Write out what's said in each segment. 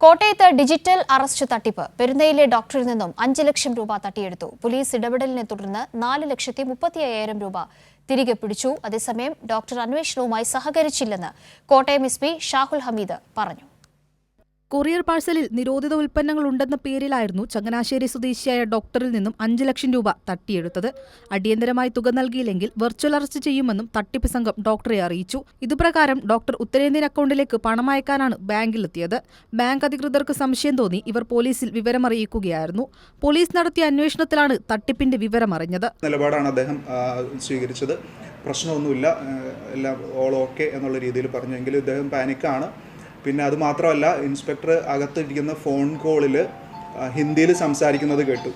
കോട്ടയത്ത് digital arrest തട്ടിപ്പ്. പെരുന്നയിലെ ഡോക്ടറിൽ നിന്നും 5 ലക്ഷം രൂപ തട്ടിയെടുത്തു. പോലീസ് ഇടപെടലിനെ തുടർന്ന് 4,35,000 രൂപ തിരികെ പിടിച്ചു. അതേസമയം ഡോക്ടർ അന്വേഷണവുമായി സഹകരിച്ചില്ലെന്ന് കോട്ടയം എസ്.പി. ഷാഹുൽ ഹമീദ് പറഞ്ഞു. കൊറിയർ പാഴ്സലിൽ നിരോധിത ഉൽപ്പന്നങ്ങൾ ഉണ്ടെന്ന പേരിലായിരുന്നു ചങ്ങനാശ്ശേരി സ്വദേശിയായ ഡോക്ടറിൽ നിന്നും 5 ലക്ഷം രൂപ തട്ടിയെടുത്തത്. അടിയന്തരമായി തുക നൽകിയില്ലെങ്കിൽ വെർച്വൽ അറസ്റ്റ് ചെയ്യുമെന്നും തട്ടിപ്പ് സംഘം ഡോക്ടറെ അറിയിച്ചു. ഇതുപ്രകാരം ഡോക്ടർ ഉത്തരേന്ത്യൻ അക്കൗണ്ടിലേക്ക് പണം അയക്കാനാണ് ബാങ്കിലെത്തിയത്. ബാങ്ക് അധികൃതർക്ക് സംശയം തോന്നി ഇവർ പോലീസിൽ വിവരമറിയിക്കുകയായിരുന്നു. പോലീസ് നടത്തിയ അന്വേഷണത്തിലാണ് തട്ടിപ്പിന്റെ വിവരമറിഞ്ഞത്. നിലപാടാണ് അദ്ദേഹം സ്വീകരിച്ചത്. പ്രശ്നമൊന്നുമില്ല, എല്ലാം ഓൾ ഓക്കെ എന്നുള്ള രീതിയിൽ പറഞ്ഞെങ്കിലും ഇദ്ദേഹം പാനിക്കാണ്. പിന്നെ അത് മാത്രമല്ല, ഇൻസ്പെക്ടർ അകത്തിരിക്കുന്ന ഫോൺ കോളിൽ ഹിന്ദിയിൽ സംസാരിക്കുന്നത് കേട്ടു.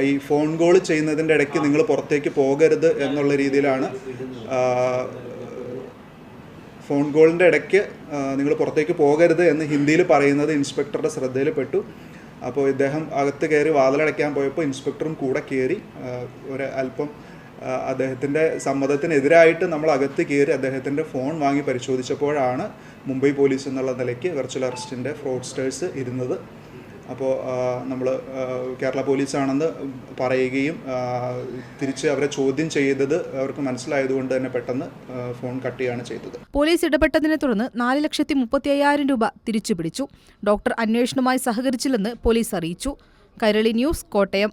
ഈ ഫോൺ കോൾ ചെയ്യുന്നതിൻ്റെ ഇടയ്ക്ക് നിങ്ങൾ പുറത്തേക്ക് പോകരുത് എന്നുള്ള രീതിയിലാണ്. ഫോൺ കോളിൻ്റെ ഇടയ്ക്ക് നിങ്ങൾ പുറത്തേക്ക് പോകരുത് എന്ന് ഹിന്ദിയിൽ പറയുന്നത് ഇൻസ്പെക്ടറുടെ ശ്രദ്ധയിൽപ്പെട്ടു. അപ്പോൾ ഇദ്ദേഹം അകത്ത് കയറി വാതിലടയ്ക്കാൻ പോയപ്പോൾ ഇൻസ്പെക്ടറും കൂടെ കയറി അല്പം അദ്ദേഹത്തിൻ്റെ സമ്മതത്തിനെതിരായിട്ട് നമ്മൾ അകത്ത് കയറി അദ്ദേഹത്തിൻ്റെ ഫോൺ വാങ്ങി പരിശോധിച്ചപ്പോഴാണ് മുംബൈ പോലീസ് എന്നുള്ള നിലയ്ക്ക് വെർച്വൽ അറസ്റ്റിൻ്റെ ഫ്രോഡ്സ്റ്റേഴ്സ് ഇരുന്നത്. അപ്പോൾ നമ്മൾ കേരള പോലീസാണെന്ന് പറയുകയും തിരിച്ച് അവരെ ചോദ്യം ചെയ്തത് അവർക്ക് മനസ്സിലായതുകൊണ്ട് തന്നെ പെട്ടെന്ന് ഫോൺ കട്ട് ചെയ്യുകയാണ് ചെയ്തത്. പോലീസ് ഇടപെട്ടതിനെ തുടർന്ന് 4,35,000 രൂപ തിരിച്ചു പിടിച്ചു. ഡോക്ടർ അന്വേഷണവുമായി സഹകരിച്ചില്ലെന്ന് പോലീസ് അറിയിച്ചു. കൈരളി ന്യൂസ്, കോട്ടയം.